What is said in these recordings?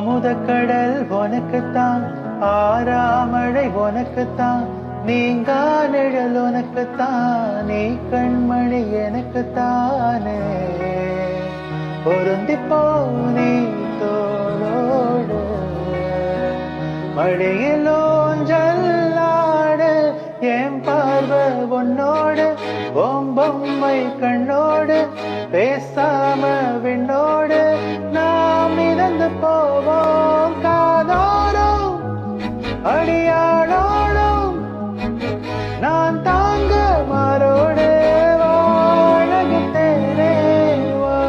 அமுத கடல் உனக்குத்தான், ஆறாமழை உனக்குத்தான், நீங்கா நிழல் உனக்குத்தான், நீ கண்மணி எனக்குத்தானே. பொருந்தி போனே தோளோடு மழையில் ஓஞ்சல்லாடு, என் பார்வை உன்னோடு, பொம்மை கண்ணோடு, பேசாம விண்ணோடு நாம் மிதந்து போவோம் காதோறும் அடியாளோடும். நான் தாங்க மாறோடு வாழகிட்டேனே வா.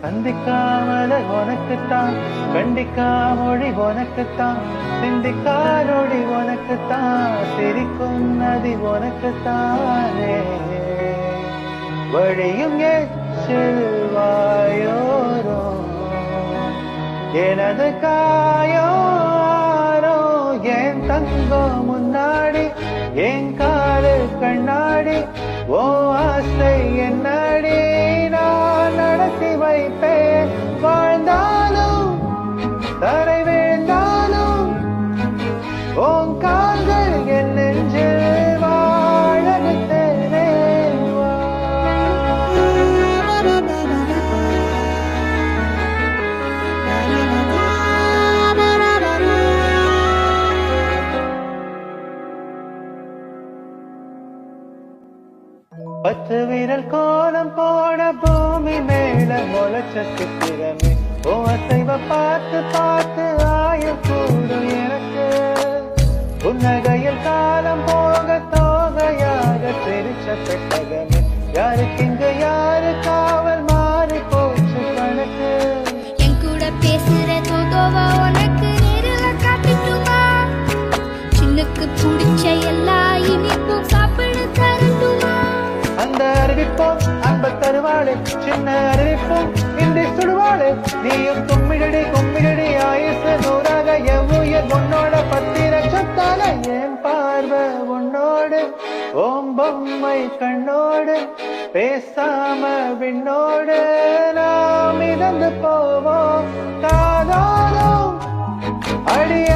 சந்திக்காமல உனக்குத்தான், கண்டிக்கா மொழி உனக்குத்தான், சிந்திக்கா நொடி உனக்குத்தான், சிரிக்கும் நதி உனக்குத்தானே. வழியும் செல்வாயோரோ எனது காயோரோ, என் தங்கம் முன்னாடி என் காலு கண்ணாடி, ஓ ஆசை என்னடி நான் நடத்தி வைப்பேன். வாழ்ந்தாலும் தரை வேண்டாலும் உன் கால்கள் என் நெஞ்சில் வாழகிட்டேனே வா. பத்து விரல் கோலம் போட பூமி மேல முளைச்ச சித்திரமே, ஓ அசைவ பார்த்து பார்த்து ஆயுள் கூடும் எனக்கு. புன்னகையில் காலம் போக தோகையாக சிரிச்ச பெட்டகமே, யாருக்கு இங்க யாரு காவல் மாறி போச்சு கணக்கு. என் கூட பேசுற தோதோவா உனக்கு நேரில் காட்டிட்டுமா, சின்னுக்கு பிடிச்ச எல்லா இனிப்பும் சாப்பிட தரட்டுமா. அந்த அறிவிப்போம் அன்ப தருவாளே, சின்ன அறிவிப்போம் இன்றி சுடுவாளே, நீயும் கும்மிடடி கும்மிடடி ஆயுசு நூறாக எவ்வுயிர் உன்னோட 10 லட்சத்தால. என் பார்வை உன்னோடு, ஓம் பொம்மை கண்ணோடு, பேசாம விண்ணோடு நாம் மிதந்து போவோம் காதோறும் அடிய